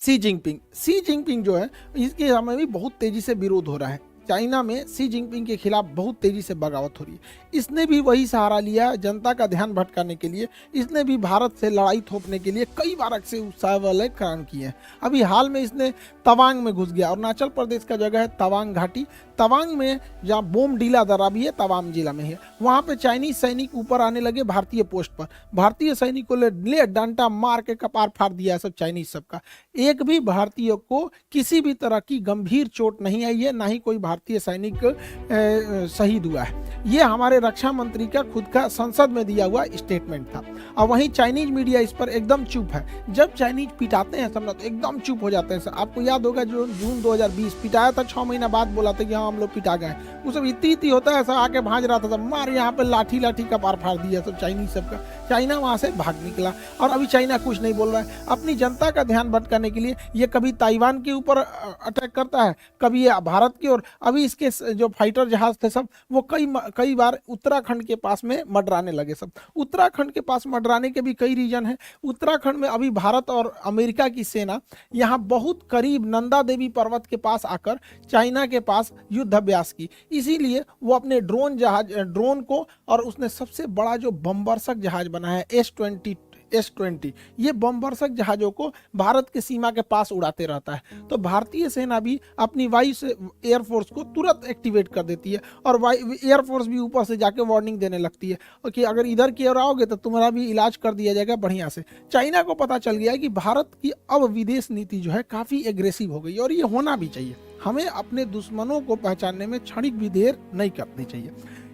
सी Jinping जो है, इसके हमें भी बहुत तेजी से विरोध हो रहा है। चाइना में सी जिनपिंग के खिलाफ बहुत तेजी से बगावत हो रही है। इसने भी वही सहारा लिया जनता का ध्यान भटकाने के लिए। इसने भी भारत से लड़ाई थोपने के लिए कई बार अक्षय उत्साह वाले काम किए हैं। अभी हाल में इसने तवांग में घुस गया, अरुणाचल प्रदेश का जगह है तवांग घाटी। तवांग में जहाँ बोमडीला दर्रा भी है, तवांग जिला में है, वहाँ पे चाइनीज सैनिक ऊपर आने लगे भारतीय पोस्ट पर। भारतीय सैनिकों ले डंडा मार के कपार फाड़ दिया है सब चाइनीज सबका। एक भी भारतीय को किसी भी तरह की गंभीर चोट नहीं आई है, ना ही कोई भारतीय सैनिक शहीद हुआ है। ये हमारे रक्षा मंत्री का खुद का संसद में दिया हुआ स्टेटमेंट था। और वहीं चाइनीज मीडिया इस पर एकदम चुप है। जब चाइनीज पिटाते हैं सब ना तो एकदम चुप हो जाते हैं। आपको याद होगा जो जून 2020 पिटाया था, 6 महीना बाद बोला था कि हाँ हम लोग पिटा गए। वो सब इतनी होता है, सब आके भाज रहा था, सब मार यहाँ पे लाठी का पार फाड़ दिया सब चाइनीज सबका। चाइना वहां से भाग निकला और अभी चाइना कुछ नहीं बोल रहा है। अपनी जनता का ध्यान भटकाने के लिए ये कभी ताइवान के ऊपर अटैक करता है, कभी ये भारत की ओर। अभी इसके जो फाइटर जहाज थे सब वो कई बार उत्तराखंड के पास में मडराने लगे सब। उत्तराखंड के पास मडराने के भी कई रीजन है। उत्तराखंड में अभी भारत और अमेरिका की सेना यहाँ बहुत करीब नंदा देवी पर्वत के पास आकर चाइना के पास युद्ध अभ्यास की। इसीलिए वो अपने ड्रोन को, और उसने सबसे बड़ा जो बमवर्षक जहाज बना है S-20, ये बमवर्षक जहाजों को भारत के सीमा के पास उड़ाते रहता है। तो भारतीय सेना भी अपनी वायु से एयरफोर्स को तुरंत एक्टिवेट कर देती है और एयरफोर्स भी ऊपर से जाके वार्निंग देने लगती है कि अगर इधर की ओर आओगे तो तुम्हारा भी इलाज कर दिया जाएगा बढ़िया से। चाइना को पता चल गया है कि भारत की अब विदेश नीति जो है काफ़ी एग्रेसिव हो गई और ये होना भी चाहिए। हमें अपने दुश्मनों को पहचानने में क्षणिक भी देर नहीं करनी चाहिए।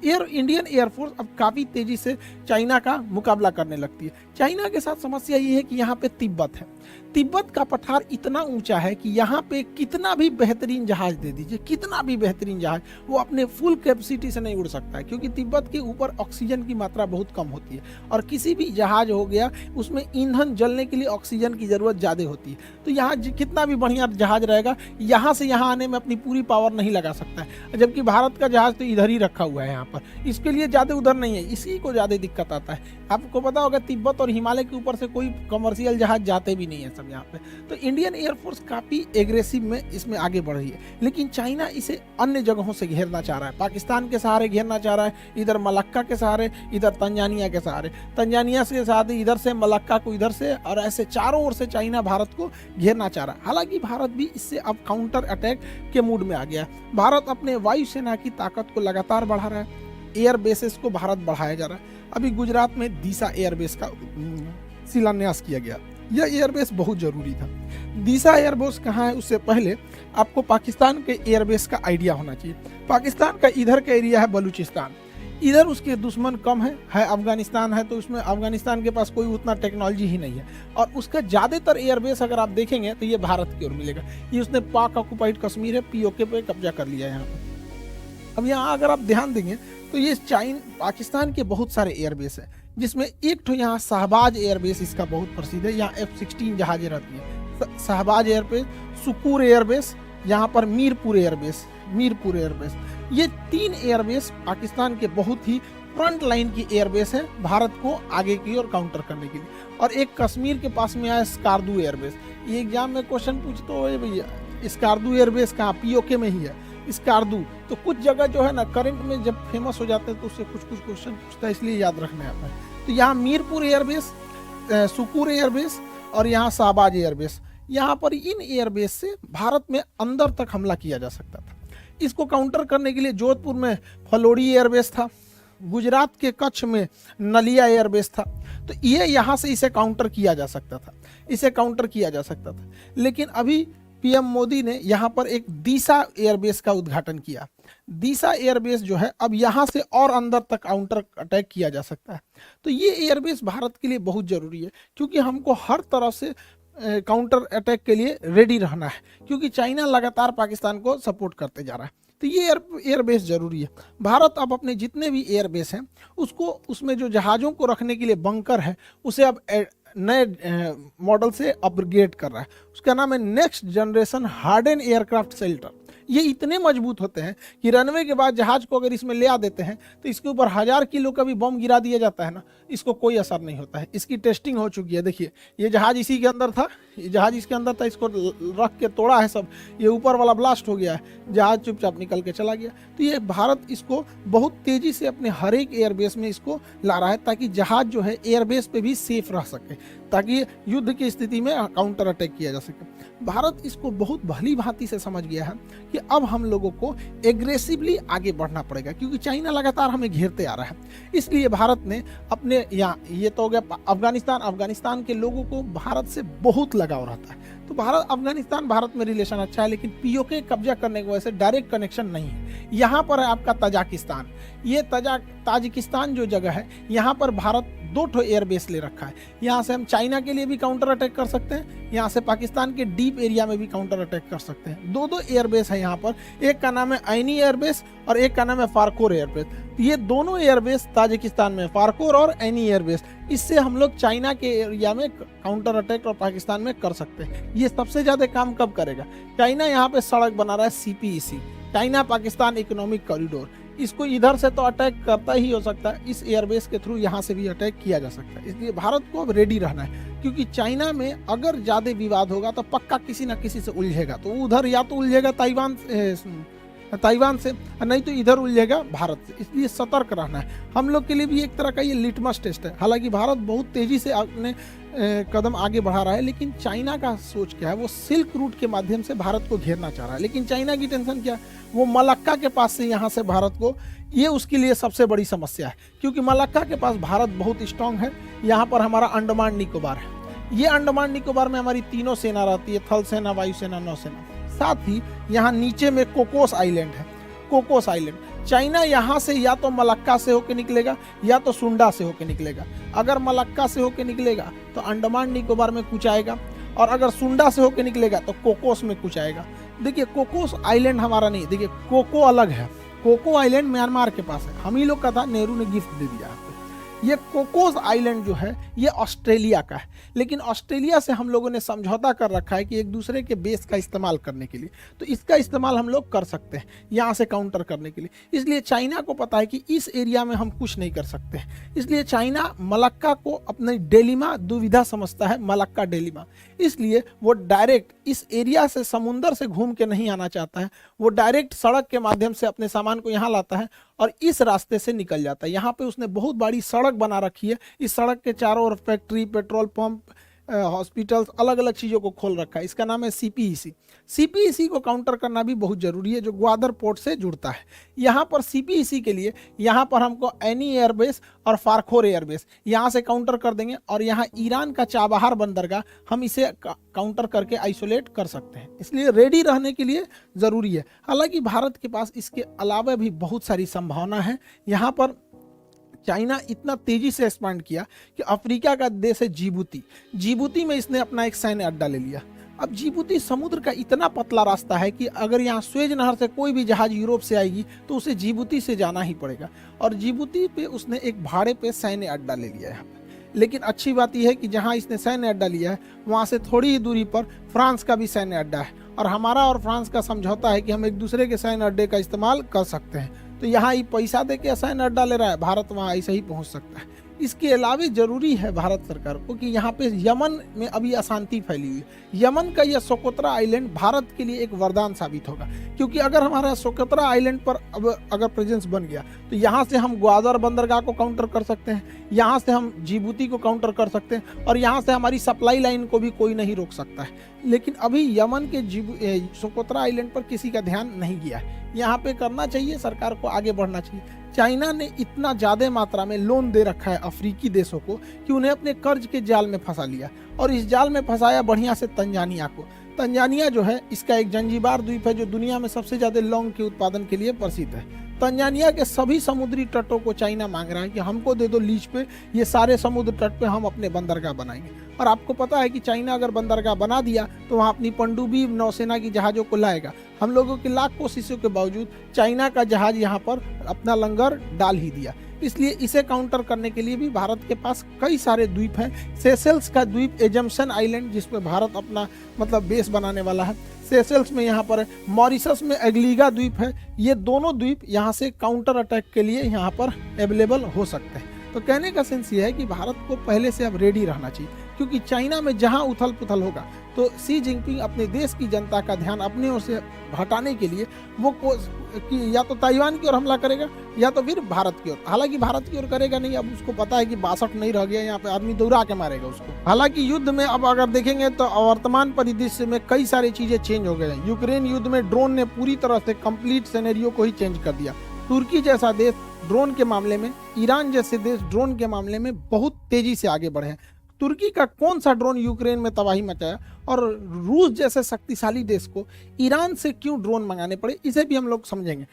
इंडियन एयरफोर्स अब काफ़ी तेजी से चाइना का मुकाबला करने लगती है। चाइना के साथ समस्या ये है कि यहाँ पे तिब्बत है। तिब्बत का पठार इतना ऊंचा है कि यहाँ पे कितना भी बेहतरीन जहाज दे दीजिए, कितना भी बेहतरीन जहाज, वो अपने फुल कैपेसिटी से नहीं उड़ सकता है, क्योंकि तिब्बत के ऊपर ऑक्सीजन की मात्रा बहुत कम होती है और किसी भी जहाज हो गया उसमें ईंधन जलने के लिए ऑक्सीजन की ज़रूरत ज़्यादा होती है। तो यहाँ कितना भी बढ़िया जहाज रहेगा, यहाँ से यहाँ आने में अपनी पूरी पावर नहीं लगा सकता है। जबकि भारत का जहाज तो इधर ही रखा हुआ है यहाँ पर, इसके लिए ज़्यादा उधर नहीं है, इसी को ज़्यादा दिक्कत आता है। आपको पता होगा तिब्बत और हिमालय के ऊपर से कोई कमर्शियल जहाज जाते भी नहीं है सब यहाँ पे। तो इंडियन एयरफोर्स काफ़ी एग्रेसिव में इसमें आगे बढ़ रही है। लेकिन चाइना इसे अन्य जगहों से घेरना चाह रहा है। पाकिस्तान के सहारे घेरना चाह रहा है, इधर मलक्का के सहारे, इधर तंजानिया के सहारे, तंजानिया के साथ इधर से मलक्का को इधर से, और ऐसे चारों ओर से चाइना भारत को घेरना चाह रहा है। हालांकि भारत भी इससे अब काउंटर अटैक के मूड में आ गया है। भारत अपने वायुसेना की ताकत को लगातार बढ़ा रहा है। एयर बेसेस को भारत बढ़ाया जा रहा है। अभी गुजरात में दीसा एयरबेस का शिलान्यास किया गया। यह एयरबेस बहुत जरूरी था। दीसा एयरबेस कहाँ है उससे पहले आपको पाकिस्तान के एयरबेस का आइडिया होना चाहिए। पाकिस्तान का इधर का एरिया है बलूचिस्तान, इधर उसके दुश्मन कम है अफगानिस्तान है, तो उसमें अफगानिस्तान के पास कोई उतना टेक्नोलॉजी ही नहीं है। और उसका ज़्यादातर एयरबेस अगर आप देखेंगे तो ये भारत की ओर मिलेगा। ये उसने पाक ऑक्युपाइड कश्मीर है, POK पे कब्जा कर लिया है यहाँ पर। अब यहाँ अगर आप ध्यान देंगे तो ये पाकिस्तान के बहुत सारे एयरबेस हैं, जिसमें एक तो यहाँ शहबाज एयरबेस इसका बहुत प्रसिद्ध है। यहाँ F-16 जहाजें रहती हैं। शहबाज एयरबेस, सुकूर एयरबेस, यहाँ पर मीरपुर एयरबेस। ये 3 एयरबेस पाकिस्तान के बहुत ही फ्रंट लाइन की एयरबेस है भारत को आगे की ओर काउंटर करने के लिए। और एक कश्मीर के पास में आया स्कार्दू एयरबेस। ये एग्जाम में क्वेश्चन पूछते हो भैया स्कार्दू एयरबेस कहाँ, POK में ही है स्कार्दू। तो कुछ जगह जो है ना करंट में जब फेमस हो जाते हैं तो उससे कुछ क्वेश्चन पूछता है, इसलिए याद रखना आता है। तो यहाँ मीरपुर एयरबेस, सुकूर एयरबेस और यहाँ शहबाज एयरबेस, यहाँ पर इन एयरबेस से भारत में अंदर तक हमला किया जा सकता था। इसको काउंटर करने के लिए जोधपुर में फलोड़ी एयरबेस था, गुजरात के कच्छ में नलिया एयरबेस था। तो ये यहाँ से इसे काउंटर किया जा सकता था। लेकिन अभी PM मोदी ने यहाँ पर एक दीसा एयरबेस का उद्घाटन किया। दीसा एयरबेस जो है अब यहाँ से और अंदर तक काउंटर अटैक किया जा सकता है। तो ये एयरबेस भारत के लिए बहुत ज़रूरी है, क्योंकि हमको हर तरफ से काउंटर अटैक के लिए रेडी रहना है, क्योंकि चाइना लगातार पाकिस्तान को सपोर्ट करते जा रहा है। तो ये एयरबेस ज़रूरी है। भारत अब अपने जितने भी एयरबेस हैं उसको, उसमें जो जहाज़ों को रखने के लिए बंकर है उसे अब नए मॉडल से अपग्रेड कर रहा है। उसका नाम है next generation harden aircraft shelter. ये इतने मजबूत होते हैं कि रनवे के बाद जहाज को अगर इसमें ले आ देते हैं तो इसके ऊपर 1000 किलो का भी बम गिरा दिया जाता है ना, इसको कोई असर नहीं होता है। इसकी टेस्टिंग हो चुकी है। देखिए ये जहाज इसी के अंदर था, ये जहाज इसके अंदर था, इसको रख के तोड़ा है सब, ये ऊपर वाला ब्लास्ट हो गया है, जहाज चुपचाप निकल के चला गया। तो ये भारत इसको बहुत तेजी से अपने हर एक एयरबेस में इसको ला रहा है ताकि जहाज जो है एयरबेस पे भी सेफ रह सके, ताकि युद्ध की स्थिति में काउंटर अटैक किया जा सके। भारत इसको बहुत भली भांति से समझ गया है कि अब हम लोगों को एग्रेसिवली आगे बढ़ना पड़ेगा, क्योंकि चाइना लगातार हमें घेरते आ रहा है। इसलिए भारत ने अपने यहाँ, ये तो हो गया अफगानिस्तान के लोगों को भारत से बहुत लगाव रहता है, तो अफगानिस्तान भारत में रिलेशन अच्छा है, लेकिन पीओके कब्जा करने की वजह से डायरेक्ट कनेक्शन नहीं है। यहाँ पर है आपका तजाकिस्तान, ये ताजिकिस्तान जो जगह है, यहाँ पर भारत 2 एयरबेस ले रखा है। यहाँ से हम चाइना के लिए भी काउंटर अटैक कर सकते हैं, यहाँ से पाकिस्तान के डीप एरिया में भी काउंटर अटैक कर सकते हैं। 2 एयरबेस है यहाँ पर, एक का नाम है ऐनी एयरबेस और एक का नाम है फारकोर एयरबेस। ये दोनों एयरबेस ताजिकिस्तान में, फारकोर और ऐनी एयरबेस, इससे हम लोग चाइना के एरिया में काउंटर अटैक और पाकिस्तान में कर सकते हैं। ये सबसे ज्यादा काम कब करेगा? चाइना यहाँ पे सड़क बना रहा है CPEC, China Pakistan economic corridor, इसको इधर से तो अटैक करता ही हो सकता है, इस एयरबेस के थ्रू यहाँ से भी अटैक किया जा सकता है। इसलिए भारत को अब रेडी रहना है, क्योंकि चाइना में अगर ज्यादा विवाद होगा तो पक्का किसी ना किसी से उलझेगा। तो उधर या तो उलझेगा ताइवान से, नहीं तो इधर उलझेगा भारत से। इसलिए सतर्क रहना है। हम लोग के लिए भी एक तरह का ये लिटमस टेस्ट है। हालांकि भारत बहुत तेजी से अपने कदम आगे बढ़ा रहा है, लेकिन चाइना का सोच क्या है, वो सिल्क रूट के माध्यम से भारत को घेरना चाह रहा है। लेकिन चाइना की टेंशन क्या है, वो मलक्का के पास से यहाँ से भारत को, ये उसके लिए सबसे बड़ी समस्या है, क्योंकि मलक्का के पास भारत बहुत स्ट्रांग है। यहाँ पर हमारा अंडमान निकोबार है, ये अंडमान निकोबार में हमारी तीनों सेना रहती है, थल सेना, वायुसेना, नौसेना। साथ ही यहाँ नीचे में कोकोस आइलैंड है, कोकोस आइलैंड। चाइना यहाँ से या तो मलक्का से होकर निकलेगा या तो सुंडा से होकर निकलेगा। अगर मलक्का से होकर निकलेगा तो अंडमान निकोबार में कुछ आएगा, और अगर सुंडा से होकर निकलेगा तो कोकोस में कुछ आएगा। देखिए कोकोस आइलैंड हमारा नहीं, देखिए कोको अलग है, कोको आइलैंड म्यांमार के पास है, हम ही लोग का था, नेहरू ने गिफ्ट दे दिया। ये कोकोस आइलैंड जो है ये ऑस्ट्रेलिया का है, लेकिन ऑस्ट्रेलिया से हम लोगों ने समझौता कर रखा है कि एक दूसरे के बेस का इस्तेमाल करने के लिए, तो इसका इस्तेमाल हम लोग कर सकते हैं यहाँ से काउंटर करने के लिए। इसलिए चाइना को पता है कि इस एरिया में हम कुछ नहीं कर सकते हैं, इसलिए चाइना मलक्का को अपने डेलिमा दुविधा समझता है, मलक्का डेलिमा। इसलिए वो डायरेक्ट इस एरिया से समुंदर से घूम के नहीं आना चाहता है, वो डायरेक्ट सड़क के माध्यम से अपने सामान को यहाँ लाता है और इस रास्ते से निकल जाता है। यहाँ पे उसने बहुत बड़ी सड़क बना रखी है, इस सड़क के चारों ओर फैक्ट्री, पेट्रोल पंप, हॉस्पिटल्स, अलग अलग चीज़ों को खोल रखा है। इसका नाम है CPEC। CPEC को काउंटर करना भी बहुत जरूरी है, जो ग्वादर पोर्ट से जुड़ता है। यहाँ पर CPEC के लिए यहाँ पर हमको ऐनी एयरबेस और फारखोर एयरबेस यहाँ से काउंटर कर देंगे, और यहाँ ईरान का चाबहार बंदरगाह हम इसे काउंटर करके आइसोलेट कर सकते हैं। इसलिए रेडी रहने के लिए ज़रूरी है। हालांकि भारत के पास इसके अलावा भी बहुत सारी संभावना है। यहाँ पर चाइना इतना तेजी से एक्सपांड किया कि अफ्रीका का देश है जिबूती में इसने अपना एक सैन्य अड्डा ले लिया। अब जिबूती समुद्र का इतना पतला रास्ता है कि अगर यहाँ स्वेज नहर से कोई भी जहाज यूरोप से आएगी तो उसे जिबूती से जाना ही पड़ेगा, और जिबूती पे उसने एक भाड़े पे सैन्य अड्डा ले लिया है। लेकिन अच्छी बात यह है कि जहाँ इसने सैन्य अड्डा लिया है वहाँ से थोड़ी ही दूरी पर फ्रांस का भी सैन्य अड्डा है, और हमारा और फ्रांस का समझौता है कि हम एक दूसरे के सैन्य अड्डे का इस्तेमाल कर सकते हैं। तो यहाँ ये पैसा दे के सैन्य अड्डा ले रहा है, भारत वहाँ ऐसे ही पहुँच सकता है। इसके अलावा जरूरी है भारत सरकार को कि यहाँ पे यमन में अभी अशांति फैली हुई है। यमन का यह सोकोत्रा आइलैंड भारत के लिए एक वरदान साबित होगा, क्योंकि अगर हमारा सोकोत्रा आइलैंड पर अब अगर प्रेजेंस बन गया तो यहाँ से हम ग्वादर बंदरगाह को काउंटर कर सकते हैं, यहाँ से हम जिबूती को काउंटर कर सकते हैं, और यहाँ से हमारी सप्लाई लाइन को भी कोई नहीं रोक सकता है। लेकिन अभी यमन के सोकोत्रा आइलैंड पर किसी का ध्यान नहीं गया है। यहाँ पे करना चाहिए, सरकार को आगे बढ़ना चाहिए। चाइना ने इतना ज़्यादा मात्रा में लोन दे रखा है अफ्रीकी देशों को कि उन्हें अपने कर्ज के जाल में फंसा लिया, और इस जाल में फंसाया बढ़िया से तंजानिया को। तंजानिया जो है इसका एक जंजीबार द्वीप है जो दुनिया में सबसे ज़्यादा लौंग के उत्पादन के लिए प्रसिद्ध है। तंजानिया के सभी समुद्री तटों को चाइना मांग रहा है कि हमको दे दो लीज पे, ये सारे समुद्र तट पे हम अपने बंदरगाह बनाएंगे। और आपको पता है कि चाइना अगर बंदरगाह बना दिया तो वहाँ अपनी पनडुब्बी नौसेना की जहाज़ों को लाएगा। हम लोगों की लाख कोशिशों के बावजूद चाइना का जहाज यहाँ पर अपना लंगर डाल ही दिया। इसलिए इसे काउंटर करने के लिए भी भारत के पास कई सारे द्वीप हैं। सेशेल्स का द्वीप एजम्पशन आइलैंड, जिसपे भारत अपना मतलब बेस बनाने वाला है। सेशल्स में यहाँ पर है, मॉरिशस में एग्लीगा द्वीप है। ये दोनों द्वीप यहाँ से काउंटर अटैक के लिए यहाँ पर अवेलेबल हो सकते हैं। तो कहने का सेंस ये है कि भारत को पहले से अब रेडी रहना चाहिए, क्योंकि चाइना में जहां उथल पुथल होगा तो शी जिनपिंग अपने देश की जनता का ध्यान अपने ओर से हटाने के लिए वो कि या तो ताइवान की ओर हमला करेगा या तो फिर भारत की ओर। हालांकि भारत की ओर करेगा नहीं, अब उसको पता है कि 62 नहीं रह गया, यहाँ पे आदमी दौड़ा के मारेगा उसको। हालांकि युद्ध में अब अगर देखेंगे तो वर्तमान परिदृश्य में कई सारी चीजें चेंज हो गए हैं। यूक्रेन युद्ध में ड्रोन ने पूरी तरह से कंप्लीट सिनेरियो को ही चेंज कर दिया। तुर्की जैसा देश ड्रोन के मामले में, ईरान जैसे देश ड्रोन के मामले में बहुत तेजी से आगे बढ़े हैं। तुर्की का कौन सा ड्रोन यूक्रेन में तबाही मचाया और रूस जैसे शक्तिशाली देश को ईरान से क्यों ड्रोन मंगाने पड़े, इसे भी हम लोग समझेंगे।